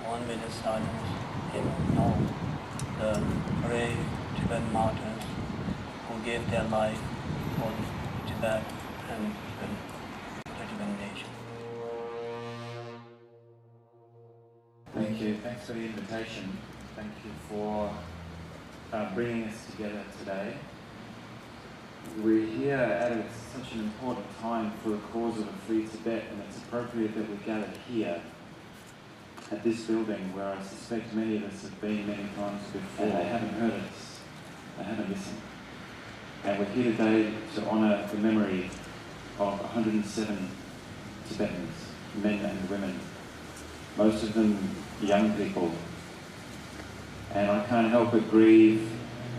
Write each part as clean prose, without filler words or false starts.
One minute silence in honor the brave Tibetan martyrs who gave their life for Tibet and the Tibetan nation. Thank you. Thanks for the invitation. Thank you for bringing us together today. We're here at such an important time for the cause of a free Tibet, and it's appropriate that we gather here at this building where I suspect many of us have been many times before. They haven't heard us, they haven't listened. And we're here today to honour the memory of 107 Tibetans, men and women, most of them young people. And I can't help but grieve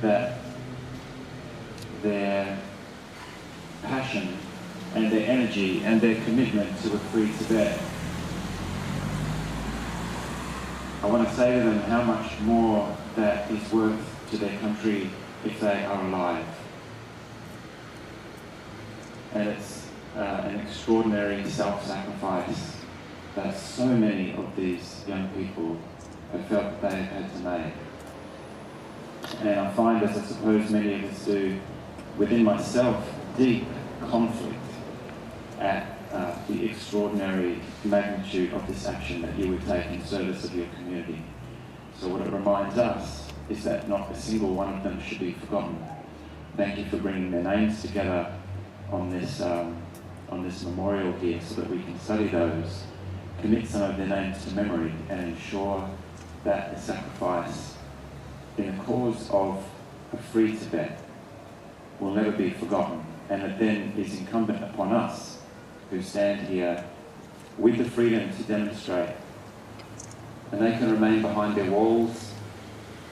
that their passion and their energy and their commitment to a free Tibet, I want to say to them how much more that is worth to their country if they are alive. And it's an extraordinary self-sacrifice that so many of these young people have felt that they have had to make. And I find, as I suppose many of us do, within myself, deep conflict at the extraordinary magnitude of this action that you would take in service of your community. So what it reminds us is that not a single one of them should be forgotten. Thank you for bringing their names together on this memorial here so that we can study those, commit some of their names to memory, and ensure that the sacrifice in the cause of a free Tibet will never be forgotten, and it then is incumbent upon us who stand here with the freedom to demonstrate. And they can remain behind their walls,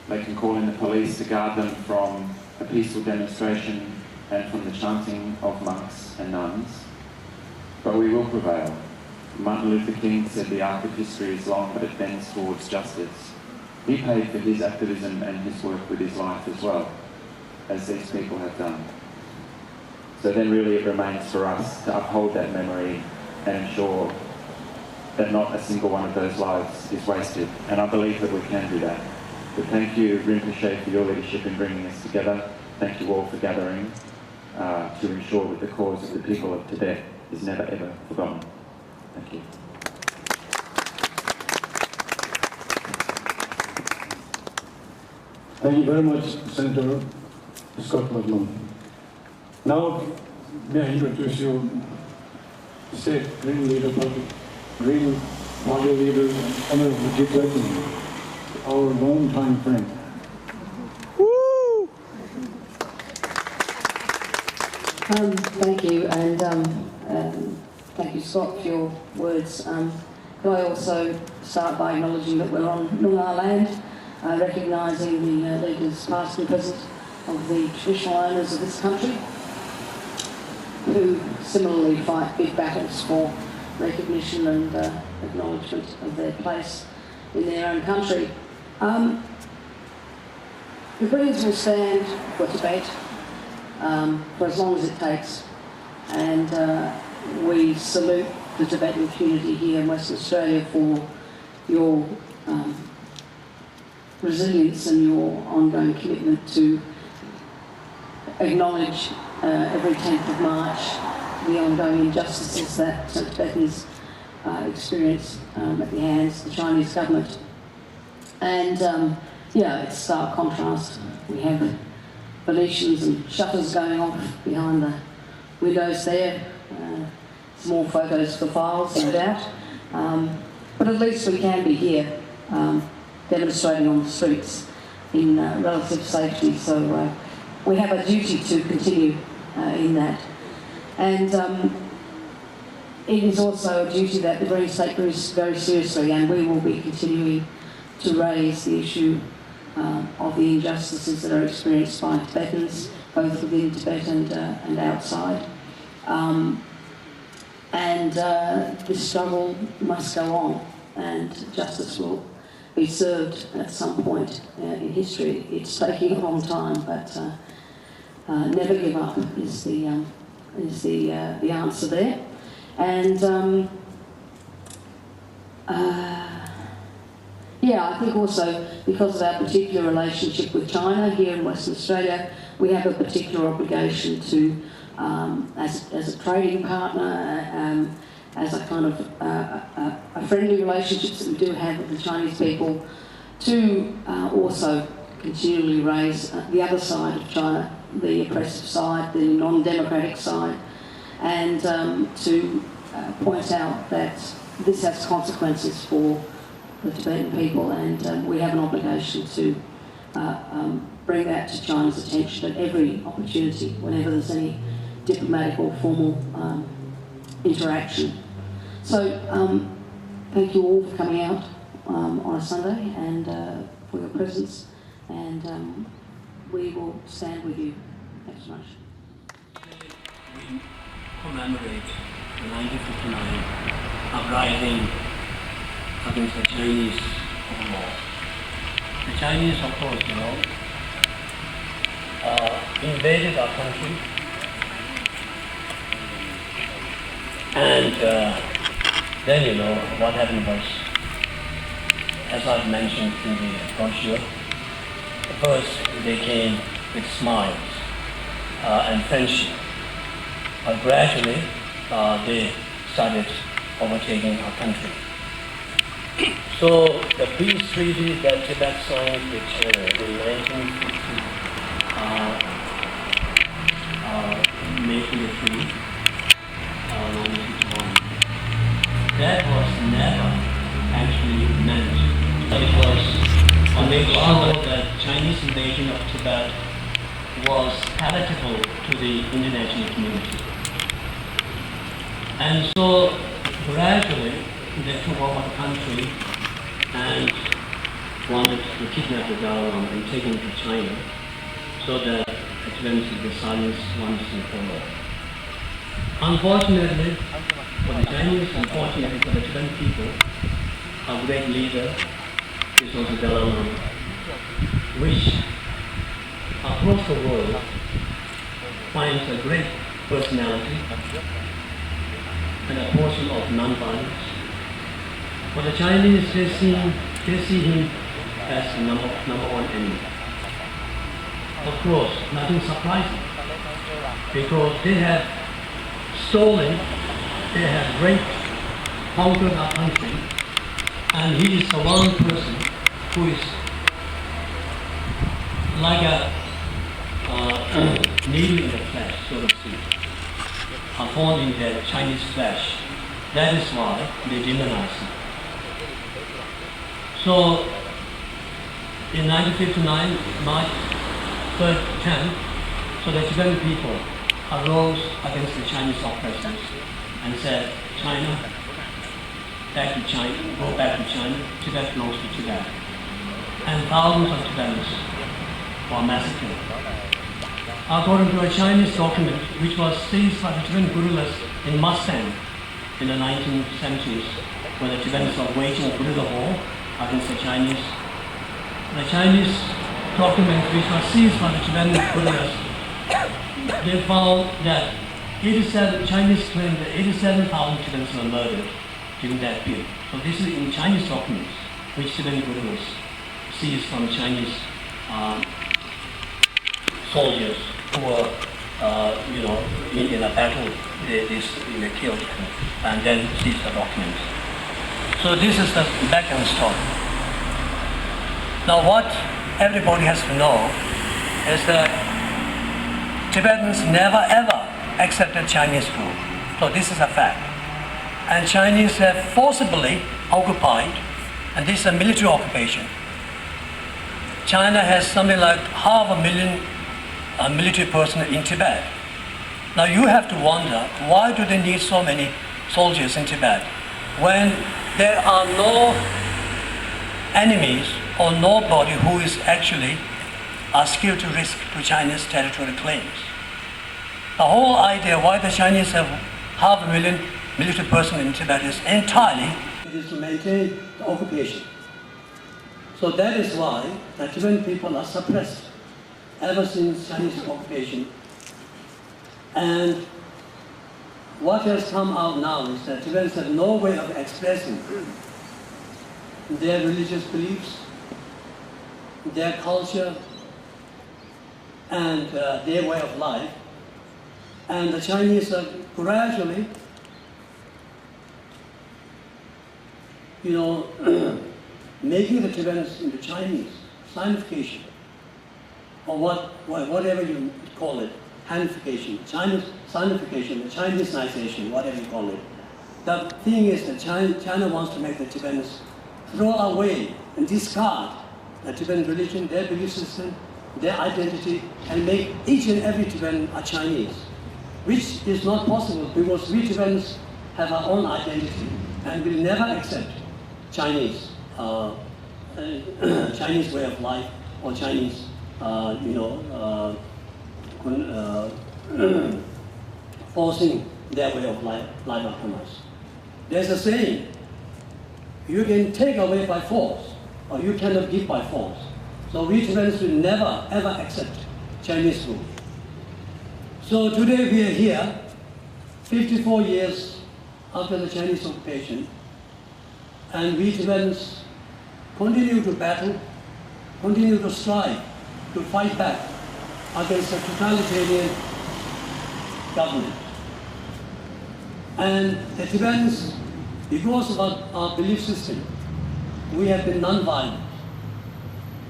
they can call in the police to guard them from a peaceful demonstration and from the chanting of monks and nuns, but we will prevail. Martin Luther King said the arc of history is long, but it bends towards justice. He paid for his activism and his work with his life as well, as these people have done. So then really it remains for us to uphold that memory and ensure that not a single one of those lives is wasted. And I believe that we can do that. But thank you, Rinpoche, for your leadership in bringing us together. Thank you all for gathering to ensure that the cause of the people of Tibet is never ever forgotten. Thank you. Thank you very much, Senator Scott Ludlam. Now, may I introduce you, State Green Leader, Green Party Leader, Honorable Tibetan, our long-time friend. Woo! Thank you, and thank you, Scott, for your words. Can I also start by acknowledging that we're on Noongar land, recognising the leaders past and present of the traditional owners of this country, who similarly fight big battles for recognition and acknowledgement of their place in their own country. The Greens will stand for Tibet for as long as it takes, and we salute the Tibetan community here in Western Australia for your resilience and your ongoing commitment to acknowledge every 10th of March the ongoing injustices that Tibetans experience at the hands of the Chinese government. And yeah, it's stark contrast. We have Venetians and shutters going off behind the windows there. Some more photos for files, no doubt. But at least we can be here demonstrating on the streets in relative safety. So we have a duty to continue in that. And it is also a duty that the Greens take very seriously, and we will be continuing to raise the issue of the injustices that are experienced by Tibetans, both within Tibet and outside. This struggle must go on, and justice will be served at some point in history. It's taking a long time, but never give up is the answer there. And yeah, I think also because of our particular relationship with China here in Western Australia, we have a particular obligation to, as a trading partner, as a kind of a friendly relationship that we do have with the Chinese people, to also continually raise the other side of China, the oppressive side, the non-democratic side, and to point out that this has consequences for the Tibetan people, and we have an obligation to bring that to China's attention at every opportunity, whenever there's any diplomatic or formal interaction. So thank you all for coming out on a Sunday and for your presence, and we will stand with you. Thanks so much. We commemorate the 1959 uprising against the Chinese overlords. The Chinese, of course, invaded our country, and then what happened was, as I've mentioned in the brochure, first they came with smiles and friendship, but gradually they started overtaking our country. So the peace treaty that Tibet signed with China in 1950, May 23, 1951, that was never actually meant. It was to make sure that Chinese invasion of Tibet was palatable to the international community. And so gradually they took over the country and wanted to kidnap the Dalai Lama and take him to China, so that the Tibetans would be silenced once and for all. Unfortunately for the Chinese, unfortunately for the Tibetan people, our great leader is also the Dalai Lama, which across the world finds a great personality and a portion of non-violence. For the Chinese, they see him as the number one enemy. Of course, nothing surprising, because they have stolen, they have raped, conquered our country, and he is the one person who is like a needle in the flesh, so to speak, a thorn in the Chinese flesh. That is why they demonize him. So, in 1959, March 3rd, 10th, so the Tibetan people arose against the Chinese oppressors and said, China, back to China, go back to China, Tibet belongs to Tibet. And thousands of Tibetans were massacred. According to a Chinese document which was seized by the Tibetan guerrillas in Mustang in the 1970s, when the Tibetans were waging a guerrilla war, against the Chinese. The Chinese documents which were seized by the Tibetan Buddhists, they found that Chinese claim that 87,000 Tibetans were murdered during that period. So this is in Chinese documents, which Tibetan Buddhists seized from Chinese soldiers who were, in a battle, they killed and then seized the documents. So this is the background story. Now what everybody has to know is that Tibetans never ever accepted Chinese rule. So this is a fact. And Chinese have forcibly occupied, and this is a military occupation. China has something like 500,000 military personnel in Tibet. Now you have to wonder, why do they need so many soldiers in Tibet when there are no enemies or nobody who is actually a security risk to China's territorial claims? The whole idea why the Chinese have 500,000 military personnel in Tibet is entirely it is to maintain the occupation. So that is why the Tibetan people are suppressed ever since Chinese occupation. And what has come out now is that Tibetans have no way of expressing their religious beliefs, their culture, and their way of life. And the Chinese are gradually, making the Tibetans into Chinese, Sinification, or whatever you call it, Hanification, Chinese Sinification, Chineseization, whatever you call it. The thing is that China wants to make the Tibetans throw away and discard the Tibetan religion, their belief system, their identity, and make each and every Tibetan a Chinese, which is not possible because we Tibetans have our own identity and will never accept Chinese, Chinese way of life or Chinese, forcing their way of life upon us. There's a saying, you can take away by force, or you cannot give by force. So we Tibetans will never ever accept Chinese rule. So today we are here, 54 years after the Chinese occupation, and we Tibetans continue to battle, continue to strive, to fight back against a totalitarian government. And the Tibetans, because of our belief system, we have been non-violent.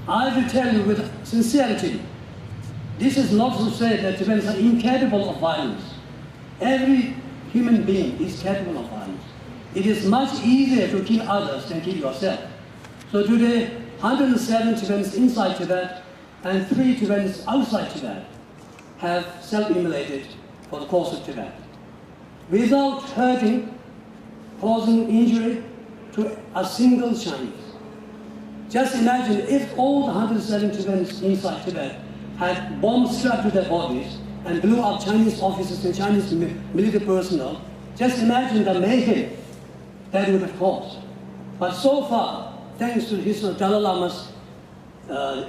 I will tell you with sincerity, this is not to say that Tibetans are incapable of violence. Every human being is capable of violence. It is much easier to kill others than kill yourself. So today, 107 Tibetans inside Tibet and 3 Tibetans outside Tibet have self-immolated for the cause of Tibet, without hurting, causing injury to a single Chinese. Just imagine if all the 107 Tibetans inside Tibet had bombs strapped to their bodies and blew up Chinese officers and Chinese military personnel. Just imagine the mayhem that would have caused. But so far, thanks to his Dalai Lama's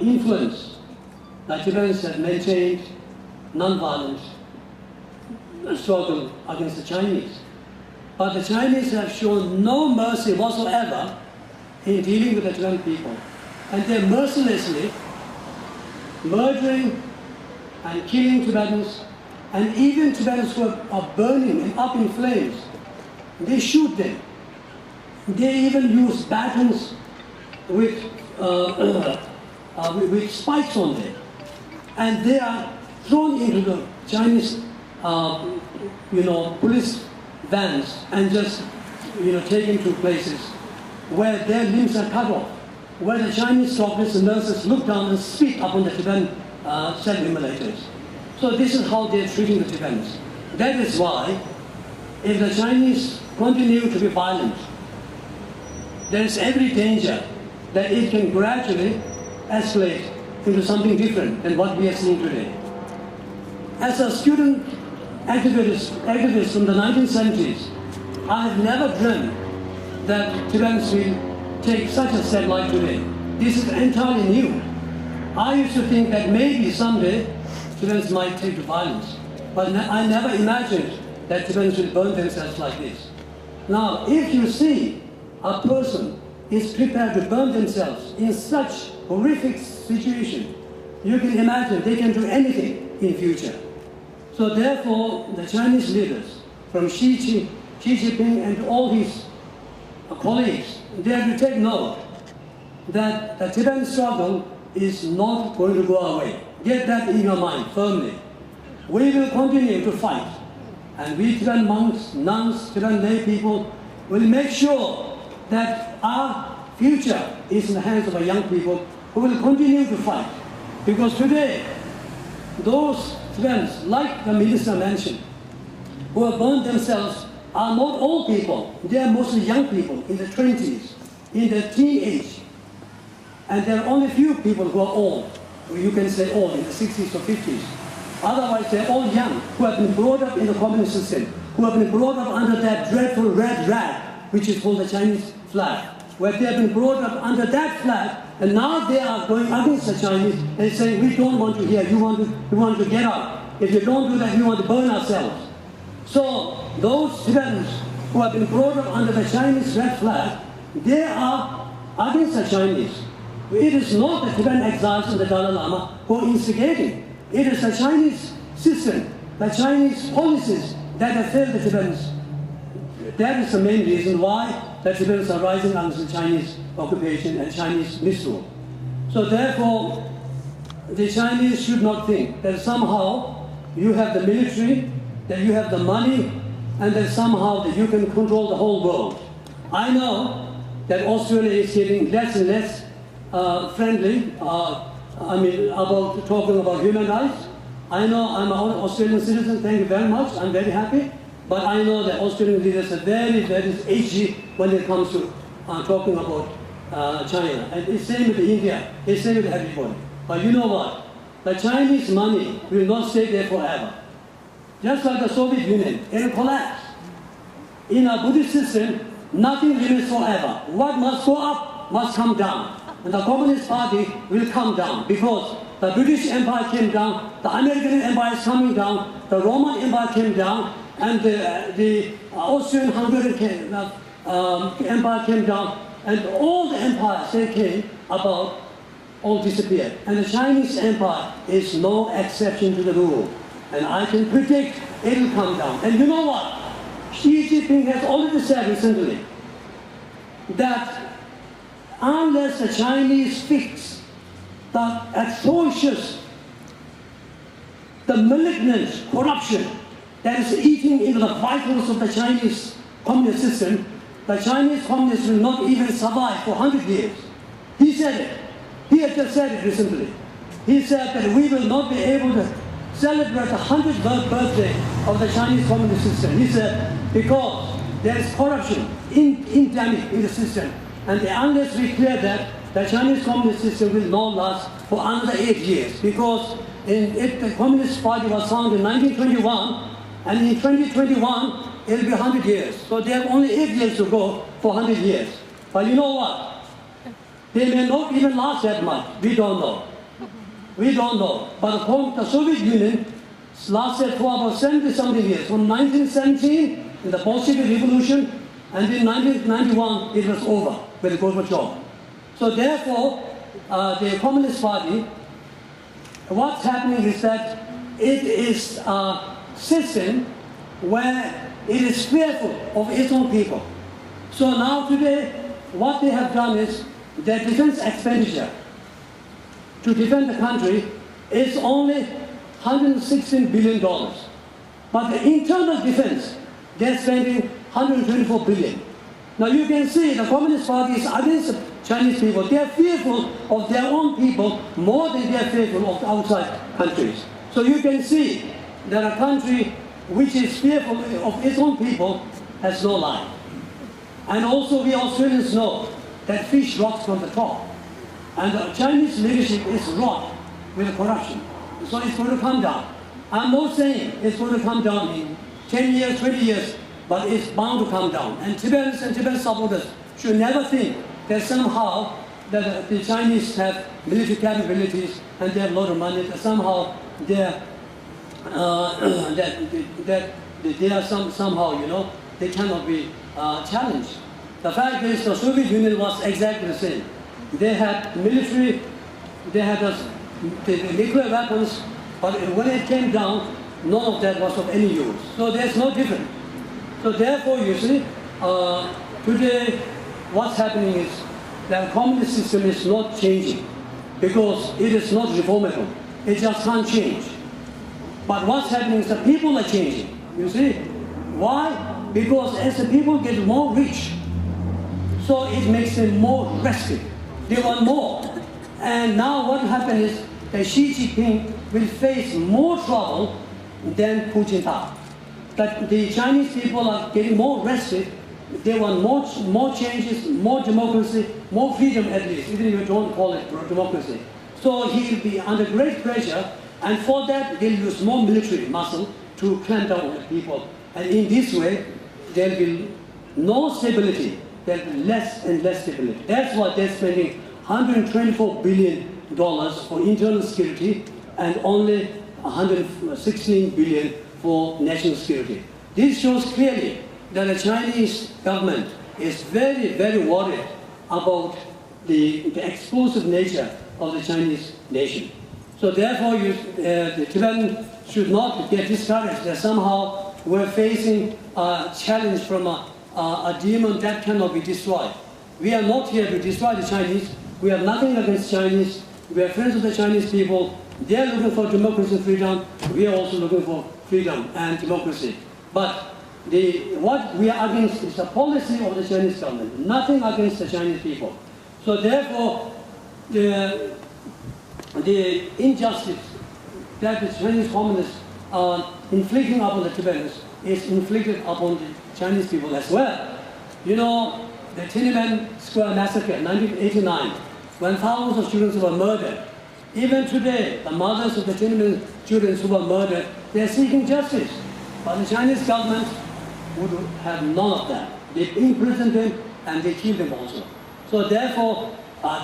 influence, the Tibetans have maintained non-violent struggle against the Chinese. But the Chinese have shown no mercy whatsoever in dealing with the Tibetan people. And they're mercilessly murdering and killing Tibetans, and even Tibetans who are burning and up in flames, they shoot them. They even use batons with spikes on them. And they are thrown into the Chinese police vans and just taken to places where their limbs are cut off, where the Chinese doctors and nurses look down and spit upon the Tibetan self-immolators. So this is how they're treating the Tibetans. That is why, if the Chinese continue to be violent, there is every danger that it can gradually escalate into something different than what we are seeing today. As a student activist from the 1970s, I have never dreamed that Tibetans will take such a step like today. This is entirely new. I used to think that maybe someday Tibetans might take to violence, but I never imagined that Tibetans will burn themselves like this. Now, if you see a person is prepared to burn themselves in such horrific situation, you can imagine they can do anything in future. So therefore, the Chinese leaders, from Xi Jinping and all his colleagues, they have to take note that the Tibetan struggle is not going to go away. Get that in your mind firmly. We will continue to fight. And we Tibetan monks, nuns, Tibetan lay people will make sure that our future is in the hands of our young people who will continue to fight. Because today, those Tibetans, like the minister mentioned, who have burned themselves are not old people. They are mostly young people in the 20s, in their teenage. And there are only few people who are old, or you can say old, in the 60s or 50s. Otherwise, they're all young, who have been brought up in the communist system, who have been brought up under that dreadful red rag, which is called the Chinese flag, where they have been brought up under that flag, and now they are going against the Chinese and saying, we don't want to hear, you want to get out. If you don't do that, we want to burn ourselves. So those Tibetans who have been brought up under the Chinese red flag, they are against the Chinese. It is not the Tibetan exiles and the Dalai Lama who are instigating. It is the Chinese system, the Chinese policies that have failed the Tibetans. That is the main reason why the Tibetans are rising under the Chinese occupation and Chinese misrule. So therefore, the Chinese should not think that somehow you have the military, that you have the money, and that somehow that you can control the whole world. I know that Australia is getting less and less friendly, about talking about human rights. I know I'm an Australian citizen, thank you very much, I'm very happy. But I know that Australian leaders are very, very edgy when it comes to talking about China. And it's the same with India, it's the same with everybody. But you know what? The Chinese money will not stay there forever. Just like the Soviet Union, it will collapse. In a Buddhist system, nothing remains forever. What must go up must come down. And the Communist Party will come down because the British Empire came down, the American Empire is coming down, the Roman Empire came down, and the Austrian-Hungarian Empire came down, and all the empires they came about all disappeared. And the Chinese Empire is no exception to the rule. And I can predict it will come down. And you know what? Xi Jinping has already said recently that unless the Chinese fix the atrocious, the malignant corruption that is eating into the vitals of the Chinese communist system, the Chinese communists will not even survive for 100 years. He said it. He had just said it recently. He said that we will not be able to celebrate the 100th birthday of the Chinese communist system. He said, because there is corruption endemic in the system, and unless we clear that, the Chinese communist system will not last for another 8 years, because the Communist Party was founded in 1921, and in 2021, it will be 100 years. So they have only 8 years to go for 100 years. But you know what? They may not even last that much. We don't know. We don't know. But the Soviet Union lasted for about 70-something years. From 1917, in the Bolshevik Revolution, and in 1991, it was over with Gorbachev. So therefore, the Communist Party, what's happening is that it is a system where it is fearful of its own people. So now today, what they have done is their defense expenditure to defend the country is only $116 billion. But the internal defense, they're spending $124 billion. Now you can see the Communist Party is against the Chinese people. They are fearful of their own people more than they are fearful of outside countries. So you can see that a country which is fearful of its own people has no life. And also we Australians know that fish rots from the top. And the Chinese leadership is wrought with corruption. So it's going to come down. I'm not saying it's going to come down in 10 years, 20 years, but it's bound to come down. And Tibetans and Tibetan supporters should never think that somehow that the Chinese have military capabilities and they have a lot of money, that somehow they're that they are somehow, you know, they cannot be challenged. The fact is the Soviet Union was exactly the same. They had military, they had the nuclear weapons, but when it came down, none of that was of any use. So there's no difference. So therefore, you see, today what's happening is that the communist system is not changing because it is not reformable. It just can't change. But what's happening is the people are changing. You see? Why? Because as the people get more rich, so it makes them more restive. They want more. And now what happened is that Xi Jinping will face more trouble than Putin had. That the Chinese people are getting more restive. They want more changes, more democracy, more freedom at least, even if you don't call it democracy. So he will be under great pressure, and for that they'll use more military muscle to clamp down on the people. And in this way, there'll be no stability. There'll be less and less stability. That's why they're spending $124 billion for internal security and only $116 billion for national security. This shows clearly that the Chinese government is very, very worried about the explosive nature of the Chinese nation. So therefore, the Tibetans should not get discouraged that somehow we're facing a challenge from a demon that cannot be destroyed. We are not here to destroy the Chinese. We have nothing against Chinese. We are friends of the Chinese people. They are looking for democracy and freedom. We are also looking for freedom and democracy. But what we are against is the policy of the Chinese government, nothing against the Chinese people. So therefore, the injustice that the Chinese communists are inflicting upon the Tibetans is inflicted upon the Chinese people as well. You know, the Tiananmen Square massacre in 1989, when thousands of children were murdered. Even today, the mothers of the Tiananmen children who were murdered, they are seeking justice. But the Chinese government would have none of that. They imprisoned them and they killed them also. So therefore,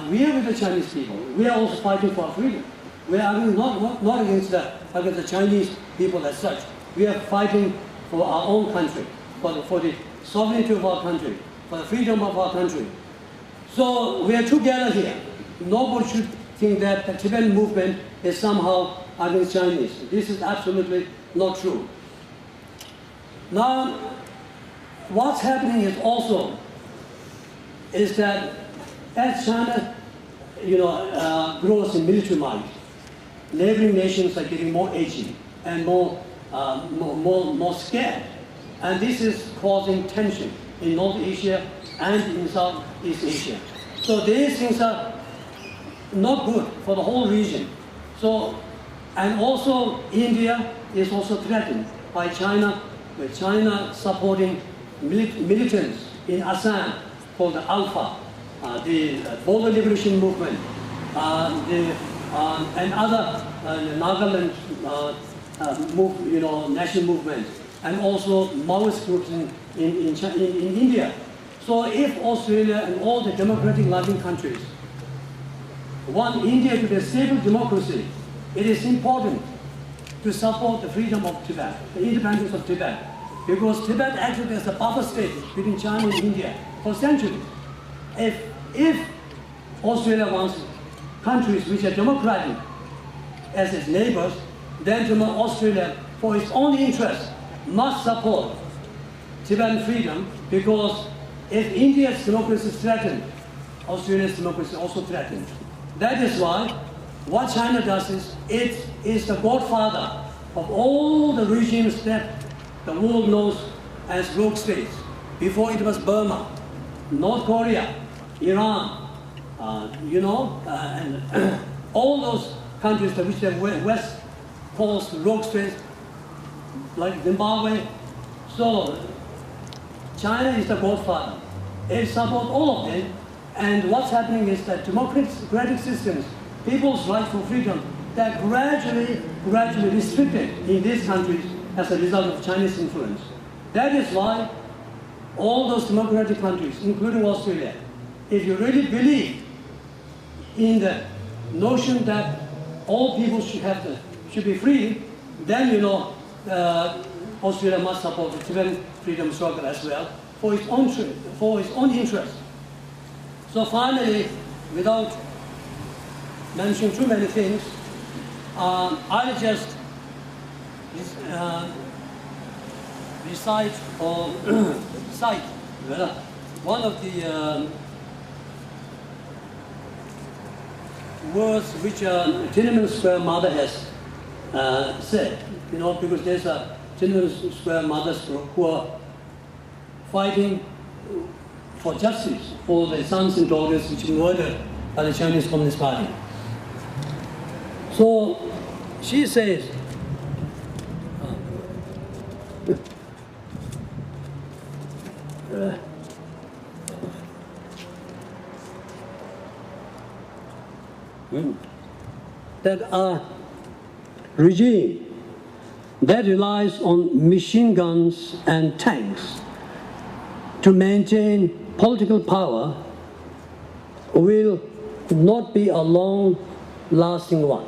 we are with the Chinese people. We are also fighting for our freedom. We are not against the Chinese people as such. We are fighting for our own country, for the sovereignty of our country, for the freedom of our country. So we are together here. Nobody should think that the Tibetan movement is somehow against Chinese. This is absolutely not true. Now, what's happening is also is that as China, grows in military might, neighboring nations are getting more edgy and more scared, and this is causing tension in North Asia and in Southeast Asia. So these things are not good for the whole region. So, and also India is also threatened by China, with China supporting militants in Assam called the Alpha, the Border Liberation Movement, and other Nagaland national movement, and also Maoist groups in India. So if Australia and all the democratic-loving countries want India to be a stable democracy, it is important to support the freedom of Tibet, the independence of Tibet, because Tibet acted as a buffer state between China and India for centuries. If Australia wants countries which are democratic as its neighbors, then Australia, for its own interest, must support Tibetan freedom, because if India's democracy is threatened, Australia's democracy is also threatened. That is why what China does is, it is the godfather of all the regimes that the world knows as rogue states. Before it was Burma, North Korea, Iran, and all those countries which the West calls rogue states, like Zimbabwe. So China is the godfather. It supports all of them. And what's happening is that democratic systems, people's right for freedom, they're gradually restricted in these countries as a result of Chinese influence. That is why all those democratic countries, including Australia, if you really believe in the notion that all people should be free, then you know Australia must support the Tibetan freedom struggle as well for its own interest. So finally, without mentioning too many things, I'll just recite or cite one of the words which Tiananmen Square mother has said, you know, because there's a Tiananmen Square mothers group who are fighting for justice for the sons and daughters which were murdered by the Chinese Communist Party. So she says, that a regime that relies on machine guns and tanks to maintain political power will not be a long-lasting one.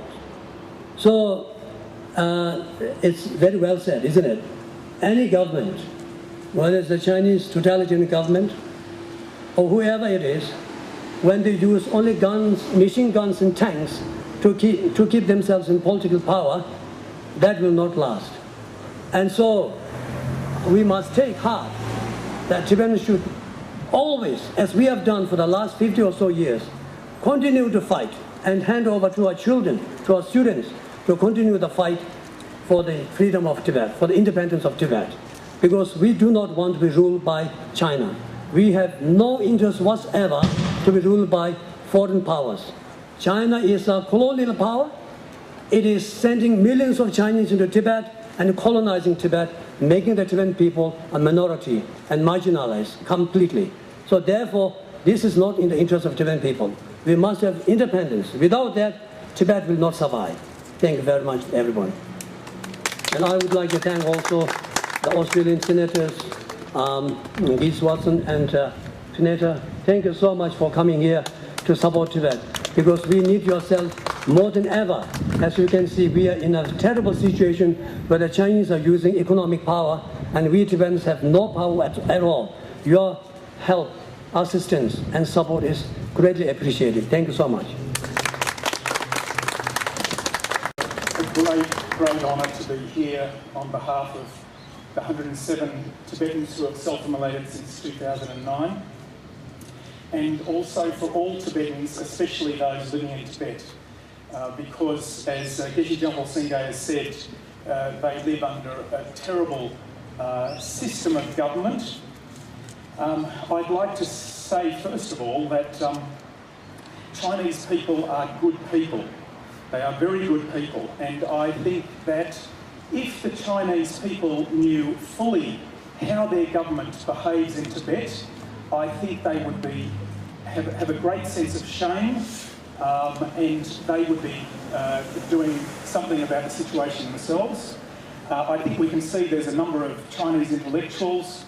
So it's very well said, isn't it? Any government, whether it's the Chinese totalitarian government or whoever it is, when they use only guns, machine guns and tanks to keep themselves in political power, that will not last. And so we must take heart that Tibetans should always, as we have done for the last 50 or so years, continue to fight and hand over to our children, to our students, to continue the fight for the freedom of Tibet, for the independence of Tibet. Because we do not want to be ruled by China. We have no interest whatsoever to be ruled by foreign powers. China is a colonial power. It is sending millions of Chinese into Tibet and colonizing Tibet, making the Tibetan people a minority and marginalized completely. So therefore, this is not in the interest of Tibetan people. We must have independence. Without that, Tibet will not survive. Thank you very much, everyone. And I would like to thank also the Australian senators, Liz Watson and Senator. Thank you so much for coming here to support Tibet, because we need yourself more than ever. As you can see, we are in a terrible situation where the Chinese are using economic power and we Tibetans have no power at all. Your help, assistance and support is greatly appreciated. Thank you so much. A great honour to be here on behalf of the 107 Tibetans who have self-immolated since 2009, and also for all Tibetans, especially those living in Tibet, because as Geshe Jambal Singye has said, they live under a terrible system of government. I'd like to say first of all that Chinese people are good people. They are very good people, and I think that if the Chinese people knew fully how their government behaves in Tibet, I think they would have a great sense of shame, and they would be doing something about the situation themselves. I think we can see there's a number of Chinese intellectuals,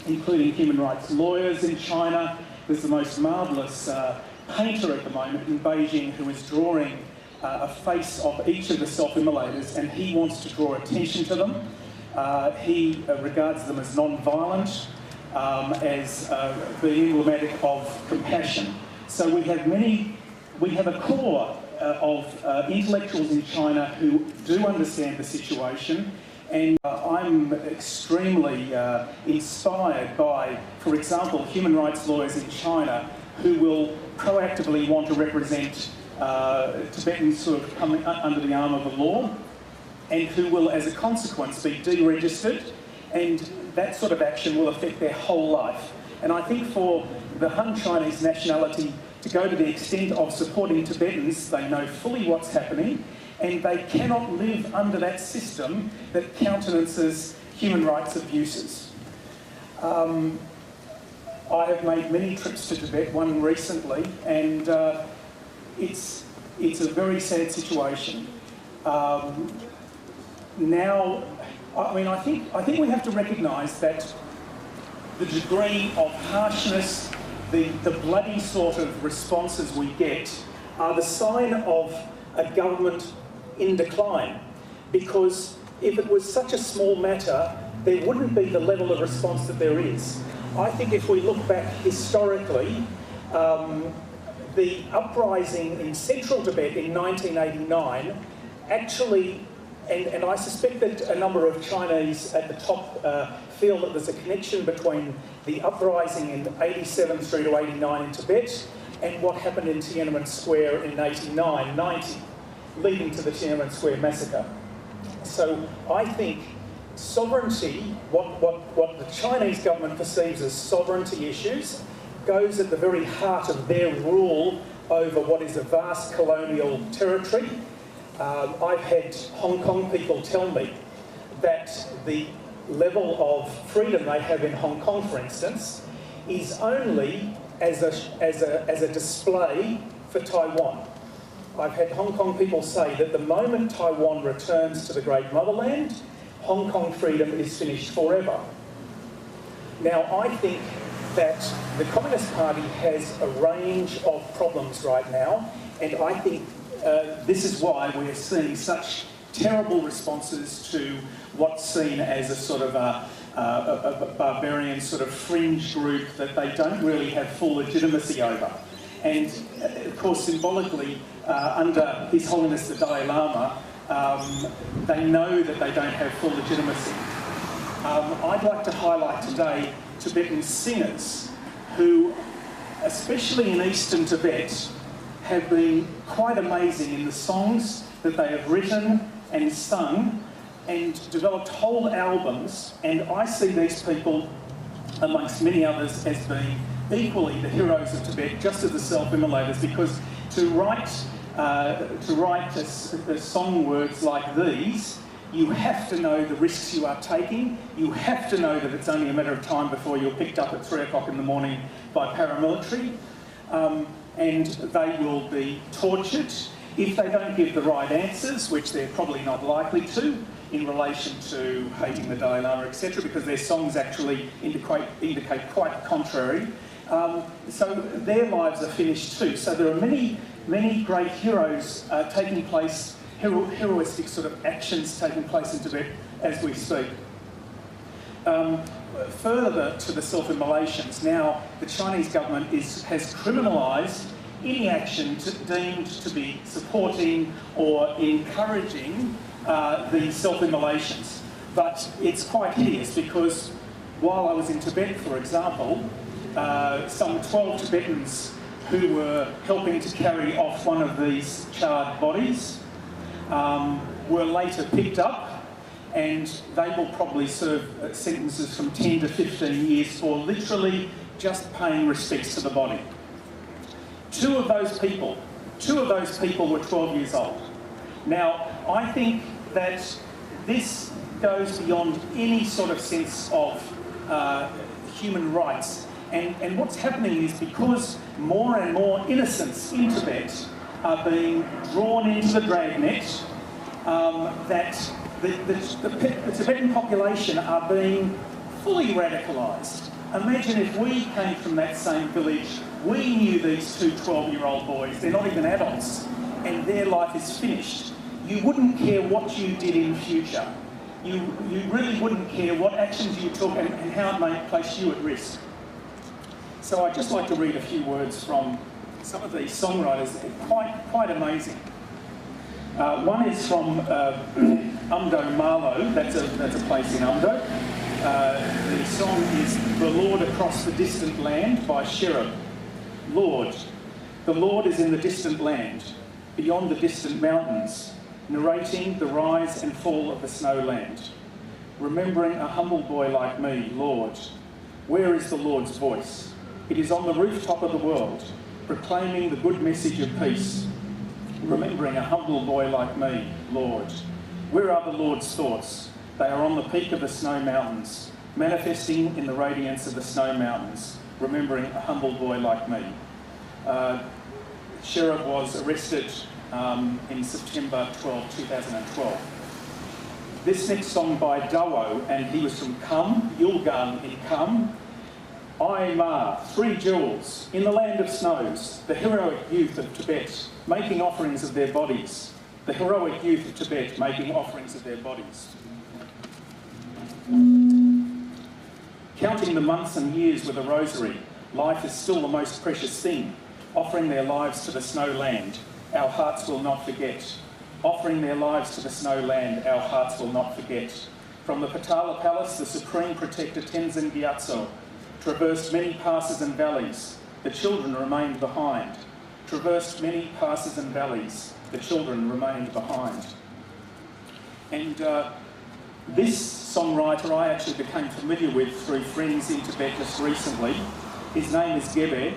including human rights lawyers in China. There's the most marvellous painter at the moment in Beijing who is drawing a face of each of the self-immolators, and he wants to draw attention to them. He regards them as non-violent, as being emblematic of compassion. So we have a core of intellectuals in China who do understand the situation, and I'm extremely inspired by, for example, human rights lawyers in China who will proactively want to represent Tibetans who have come under the arm of the law, and who will, as a consequence, be deregistered, and that sort of action will affect their whole life. And I think for the Han Chinese nationality to go to the extent of supporting Tibetans, they know fully what's happening, and they cannot live under that system that countenances human rights abuses. I have made many trips to Tibet, one recently, and it's a very sad situation. Now, I think we have to recognise that the degree of harshness the bloody sort of responses we get are the sign of a government in decline. Because if it was such a small matter, there wouldn't be the level of response that there is. I think if we look back historically, the uprising in central Tibet in 1989 actually, and I suspect that a number of Chinese at the top feel that there's a connection between the uprising in 87 through to 89 in Tibet and what happened in Tiananmen Square in 89-90, leading to the Tiananmen Square massacre. So I think sovereignty, what the Chinese government perceives as sovereignty issues, goes at the very heart of their rule over what is a vast colonial territory. I've had Hong Kong people tell me that the level of freedom they have in Hong Kong, for instance, is only as a display for Taiwan. I've had Hong Kong people say that the moment Taiwan returns to the Great Motherland, Hong Kong freedom is finished forever. Now, I think that the Communist Party has a range of problems right now, and I think this is why we're seeing such terrible responses to what's seen as a sort of a barbarian sort of fringe group that they don't really have full legitimacy over. And of course, symbolically, under His Holiness the Dalai Lama, they know that they don't have full legitimacy. I'd like to highlight today Tibetan singers who, especially in eastern Tibet, have been quite amazing in the songs that they have written and sung and developed whole albums, and I see these people, amongst many others, as being equally the heroes of Tibet, just as the self-immolators, because to write the song words like these, you have to know the risks you are taking. You have to know that it's only a matter of time before you're picked up at 3 o'clock in the morning by paramilitary, and they will be tortured if they don't give the right answers, which they're probably not likely to, in relation to hating the Dalai Lama, etc., because their songs actually indicate quite contrary. So their lives are finished too. So there are many great heroes taking place, heroistic sort of actions taking place in Tibet as we speak. Further to the self-immolations, now the Chinese government has criminalised any action deemed to be supporting or encouraging the self-immolations. But it's quite hideous because while I was in Tibet, for example, some 12 Tibetans who were helping to carry off one of these charred bodies were later picked up, and they will probably serve sentences from 10 to 15 years for literally just paying respects to the body. Two of those people were 12 years old. Now, I think that this goes beyond any sort of sense of human rights. And what's happening is because more and more innocents in Tibet are being drawn into the dragnet, that the Tibetan population are being fully radicalised. Imagine if we came from that same village, we knew these two 12-year-old boys, they're not even adults, and their life is finished. You wouldn't care what you did in future. You really wouldn't care what actions you took and how it may place you at risk. So I'd just like to read a few words from some of these songwriters. Quite amazing. One is from Umdo Malo, that's a place in Umdo. The song is The Lord Across the Distant Land by Sherab. Lord, the Lord is in the distant land, beyond the distant mountains, narrating the rise and fall of the snowland. Remembering a humble boy like me, Lord, where is the Lord's voice? It is on the rooftop of the world, proclaiming the good message of peace. Remembering a humble boy like me, Lord, where are the Lord's thoughts? They are on the peak of the snow mountains, manifesting in the radiance of the snow mountains, remembering a humble boy like me. Sherab was arrested in September 2012. This next song by Dawo, and he was from Kham, Yulgan in Kham. I Ma, 3 jewels, in the land of snows, the heroic youth of Tibet, making offerings of their bodies. The heroic youth of Tibet, making offerings of their bodies. Counting the months and years with a rosary, life is still the most precious thing. Offering their lives to the snow land, our hearts will not forget. Offering their lives to the snow land, our hearts will not forget. From the Patala Palace, the Supreme Protector Tenzin Gyatso traversed many passes and valleys. The children remained behind. Traversed many passes and valleys. The children remained behind. And this songwriter I actually became familiar with through friends in Tibet just recently. His name is Gebe.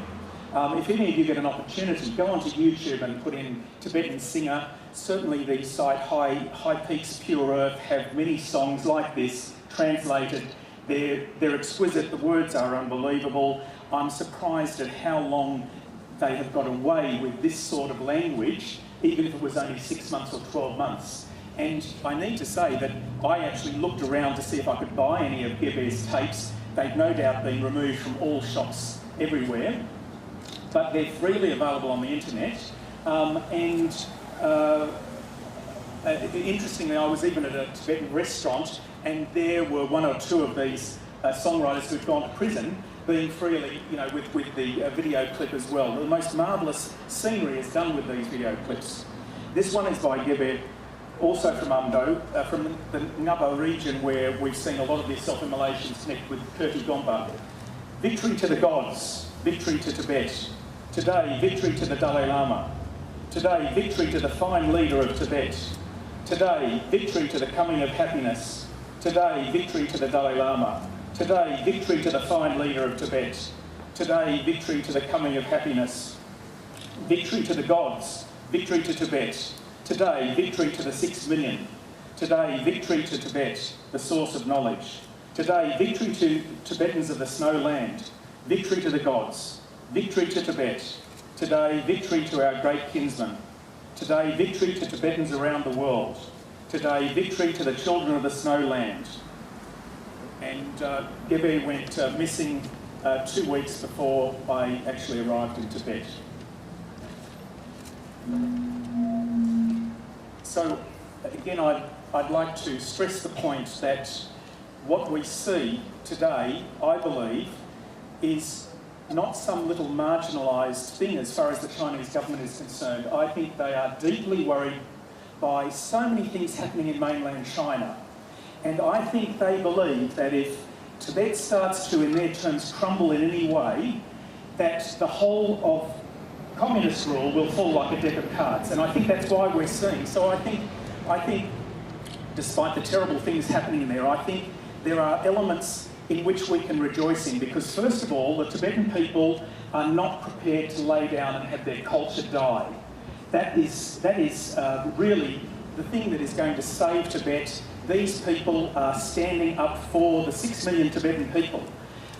If any of you get an opportunity, go onto YouTube and put in Tibetan singer. Certainly the site High Peaks Pure Earth have many songs like this translated. They're exquisite, the words are unbelievable. I'm surprised at how long they have got away with this sort of language, even if it was only 6 months or 12 months. And I need to say that I actually looked around to see if I could buy any of Gebe's tapes. They've no doubt been removed from all shops everywhere, but they're freely available on the internet. Interestingly, I was even at a Tibetan restaurant, and there were 1 or 2 of these songwriters who'd gone to prison, being freely, with the video clip as well. The most marvellous scenery is done with these video clips. This one is by Gebe, also from Amdo, from the Ngabo region, where we've seen a lot of these self-immolations connected with Kirti Gompa. Victory to the gods, victory to Tibet. Today, victory to the Dalai Lama. Today, victory to the fine leader of Tibet. Today, victory to the coming of happiness. Today, victory to the Dalai Lama. Today, victory to the fine leader of Tibet. Today, victory to the coming of happiness. Victory to the gods, victory to Tibet. Today, victory to the 6 million. Today, victory to Tibet, the source of knowledge. Today, victory to Tibetans of the snow land. Victory to the gods. Victory to Tibet. Today, victory to our great kinsmen. Today, victory to Tibetans around the world. Today, victory to the children of the snow land. And Gebe went missing 2 weeks before I actually arrived in Tibet. So, again, I'd like to stress the point that what we see today, I believe, is not some little marginalised thing as far as the Chinese government is concerned. I think they are deeply worried by so many things happening in mainland China. And I think they believe that if Tibet starts to, in their terms, crumble in any way, that the whole of communist rule will fall like a deck of cards. And I think that's why we're seeing. So I think, despite the terrible things happening there, I think there are elements in which we can rejoice in, because first of all, the Tibetan people are not prepared to lay down and have their culture die. That is really the thing that is going to save Tibet. These people are standing up for the 6 million Tibetan people,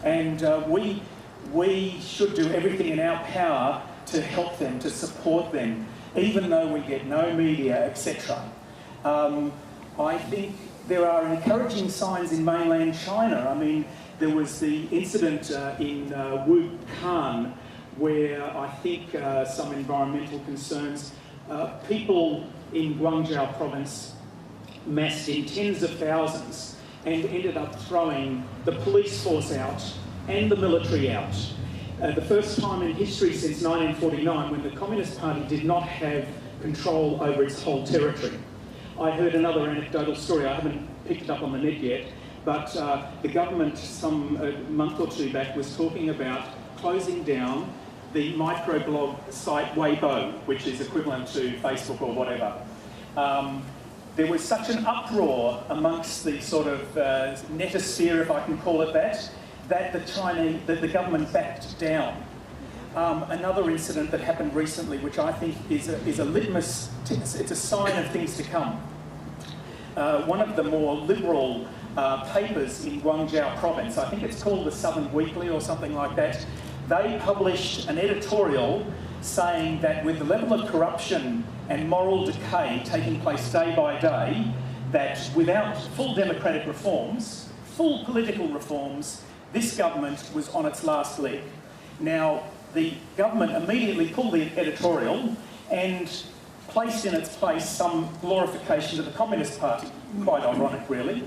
and we should do everything in our power to help them, to support them, even though we get no media, etc. I think there are encouraging signs in mainland China. I mean, there was the incident in Wuhan where I think some environmental concerns, people in Guangzhou province massed in tens of thousands and ended up throwing the police force out and the military out. The first time in history since 1949 when the Communist Party did not have control over its whole territory. I heard another anecdotal story, I haven't picked it up on the net yet, but the government some month or 2 back was talking about closing down the microblog site Weibo, which is equivalent to Facebook or whatever. There was such an uproar amongst the sort of netosphere, if I can call it that the government backed down. Another incident that happened recently, which I think is a litmus, it's a sign of things to come. One of the more liberal papers in Guangzhou province, I think it's called the Southern Weekly or something like that, they published an editorial saying that with the level of corruption and moral decay taking place day by day, that without full democratic reforms, full political reforms, this government was on its last leg. Now, the government immediately pulled the editorial and placed in its place some glorification of the Communist Party. Quite ironic, really.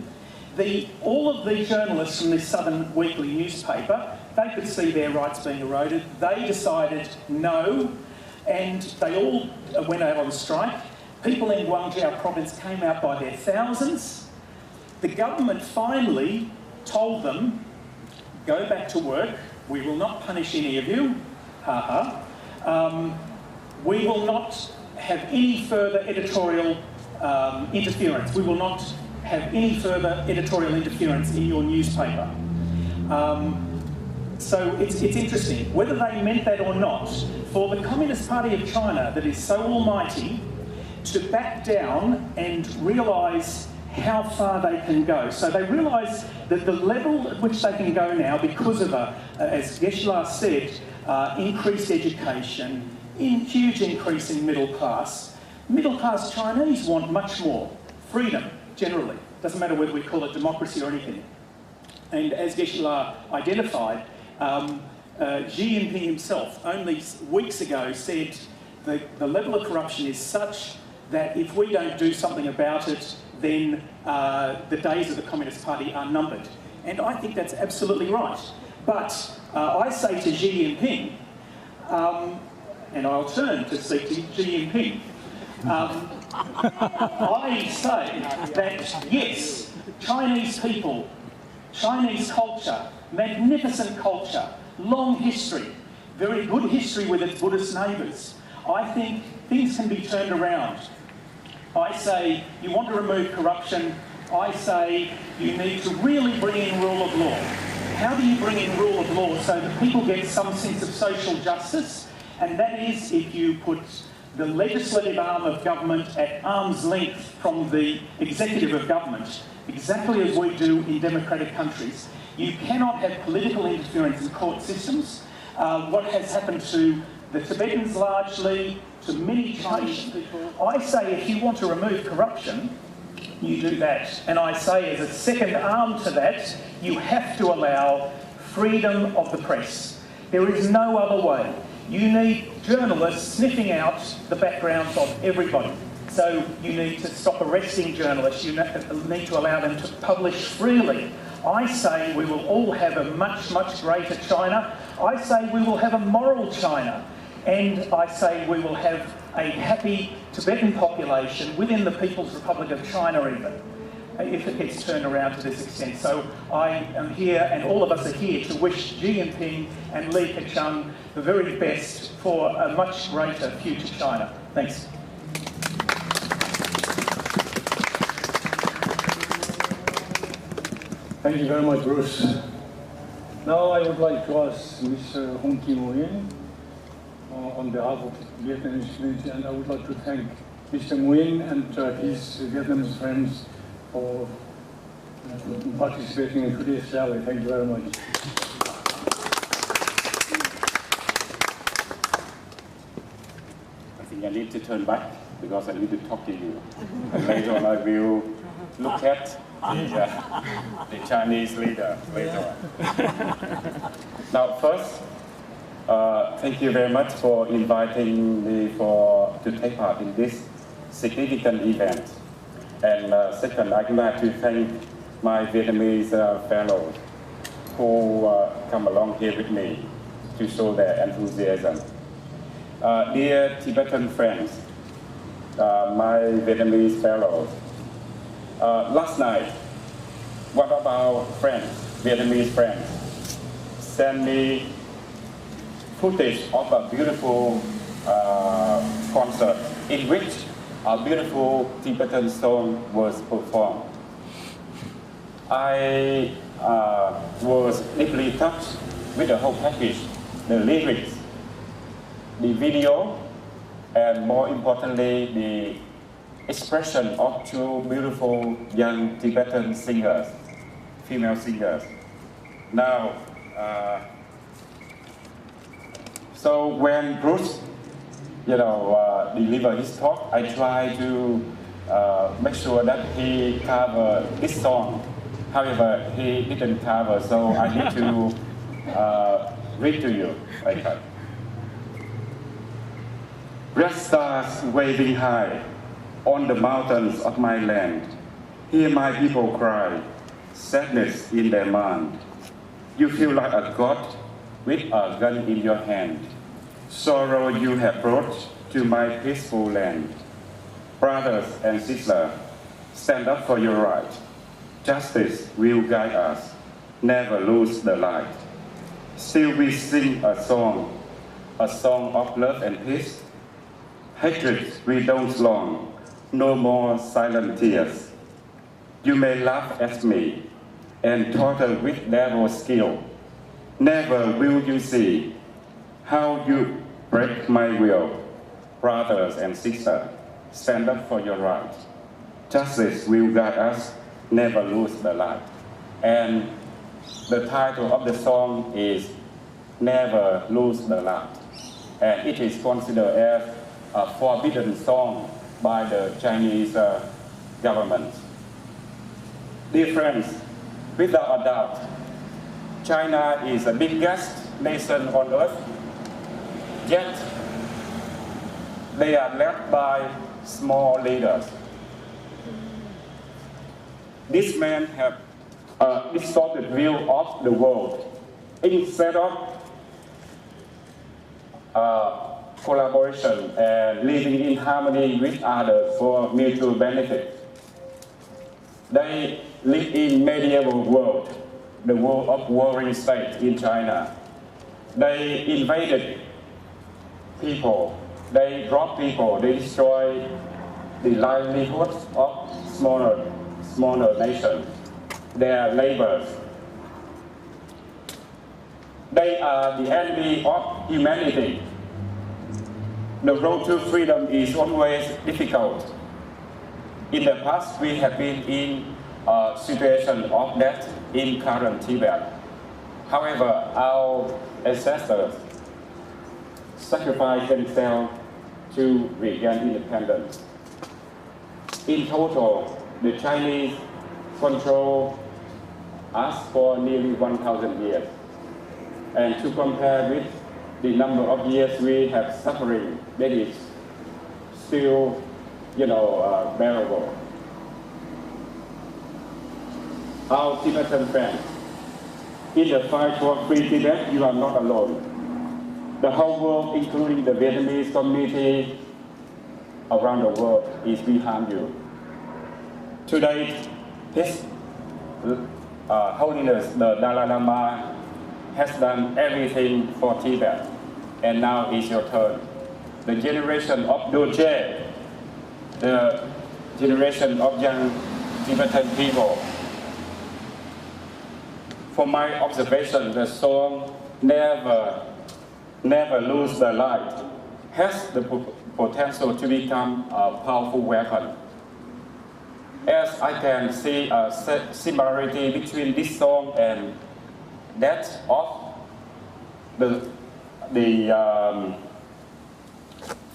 All of the journalists from this Southern weekly newspaper, they could see their rights being eroded. They decided no, and they all went out on strike. People in Guangzhou province came out by their thousands. The government finally told them, go back to work, we will not punish any of you, we will not have any further editorial interference. We will not have any further editorial interference in your newspaper. So it's interesting. Whether they meant that or not, for the Communist Party of China, that is so almighty, to back down and realise how far they can go. So they realise that the level at which they can go now, because of, as Geshe-la said, increased education, huge increase in middle class. Middle class Chinese want much more freedom, generally. Doesn't matter whether we call it democracy or anything. And as Geshe-la identified, Xi Jinping himself only weeks ago said the level of corruption is such that if we don't do something about it, then the days of the Communist Party are numbered. And I think that's absolutely right. But I say to Xi Jinping, and I'll turn to speak to Xi Jinping, I say that yes, Chinese people, Chinese culture, magnificent culture, long history, very good history with its Buddhist neighbours. I think things can be turned around. I say you want to remove corruption. I say you need to really bring in rule of law. How do you bring in rule of law so that people get some sense of social justice? And that is if you put the legislative arm of government at arm's length from the executive of government, exactly as we do in democratic countries. You cannot have political interference in court systems. What has happened to the Tibetans largely, to many Chinese people. I say if you want to remove corruption, you do that. And I say as a second arm to that, you have to allow freedom of the press. There is no other way. You need journalists sniffing out the backgrounds of everybody. So you need to stop arresting journalists. You need to allow them to publish freely. I say we will all have a much, much greater China. I say we will have a moral China. And I say we will have a happy Tibetan population within the People's Republic of China even, if it gets turned around to this extent. So I am here, and all of us are here, to wish Xi Jinping and Li Keqiang the very best for a much greater future China. Thanks. Thank you very much, Bruce. Now I would like to ask Mr. Hong Kim on behalf of the Vietnamese community, and I would like to thank Mr. Nguyen and his Vietnamese friends for participating in today's rally. Thank you very much. I think I need to turn back because I need to talk to you. And later on I will look at the Chinese leader later on. Now first, thank you very much for inviting me to take part in this significant event. And second, I'd like to thank my Vietnamese fellows who come along here with me to show their enthusiasm. Dear Tibetan friends, my Vietnamese fellows, last night, one of our friends, Vietnamese friends, sent me footage of a beautiful concert in which a beautiful Tibetan song was performed. I was deeply touched with the whole package, the lyrics, the video, and more importantly, the expression of two beautiful young Tibetan singers, female singers. Now, so when Bruce, delivered his talk, I tried to make sure that he covered this song However, he didn't cover, so I need to read to you. Okay. Red stars waving high on the mountains of my land. Hear my people cry, sadness in their mind. You feel like a god with a gun in your hand. Sorrow you have brought to my peaceful land. Brothers and sisters, stand up for your right. Justice will guide us. Never lose the light. Still we sing a song of love and peace. Hatred we don't long, no more silent tears. You may laugh at me and torture with devil's skill. Never will you see how you break my will. Brothers and sisters, stand up for your right. Justice will guide us, never lose the light. And the title of the song is Never Lose the Light. And it is considered as a forbidden song by the Chinese government. Dear friends, without a doubt, China is the biggest nation on earth, yet they are led by small leaders. These men have a distorted view of the world. Instead of collaboration and living in harmony with others for mutual benefit, they live in medieval world, the world of warring states in China. They invaded people, they robbed people, they destroy the livelihoods of smaller nations, their neighbors. They are the enemy of humanity. The road to freedom is always difficult. In the past, we have been in a situation of death in current Tibet. However, our ancestors sacrificed themselves to regain independence. In total, the Chinese control us for nearly 1,000 years. And to compare with the number of years we have suffering, that is still, bearable. Our Tibetan friends, in the fight for free Tibet, you are not alone. The whole world, including the Vietnamese community around the world, is behind you. Today, His Holiness the Dalai Lama has done everything for Tibet, and now is your turn. The generation of Dorje, the generation of young Tibetan people. From my observation, the song Never Lose the Light has the potential to become a powerful weapon. As I can see a similarity between this song and that of the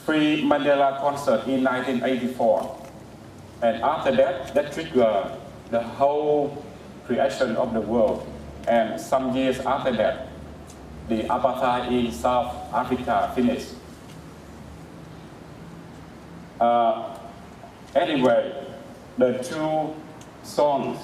Free Mandela concert in 1984. And after that, that triggered the whole creation of the world. And some years after that, the apartheid in South Africa finished. Anyway, the two songs,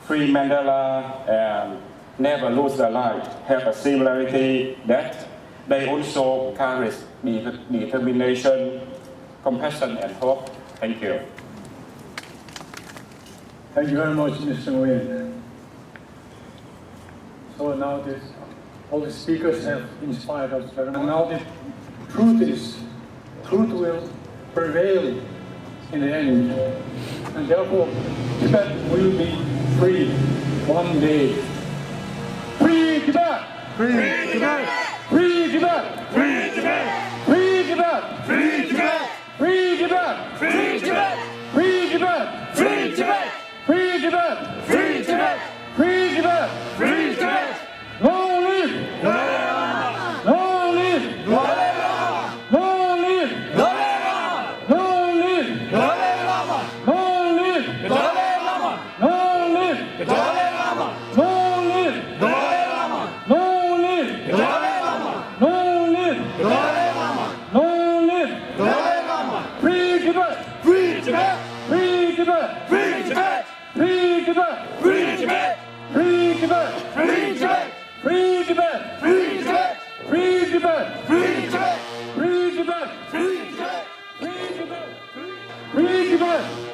Free Mandela and Never Lose the Light, have a similarity that they also carry determination, compassion, and hope. Thank you. Thank you very much, Mr. Nguyen. So now all the speakers have inspired us very much. And now the truth will prevail in the end. And therefore, Tibet will be free one day. Free Tibet! Free Tibet! Free Tibet! Free Tibet! Free Tibet! Free Tibet! Free Tibet! Free Tibet! Free Tibet! Free Tibet! Free Tibet! Free Tibet! Free Tibet! Free Tibet! Long live! Long live! Long live! Long live! Long live! Long live! Long live! Tibet! Free Tibet! Free Tibet! Free Tibet! Free Tibet! Free Tibet! Free Tibet! Free Tibet! Free Tibet! Free Tibet! Free Tibet! Free Tibet! Free Tibet! Free Tibet! Free Tibet! Free Tibet!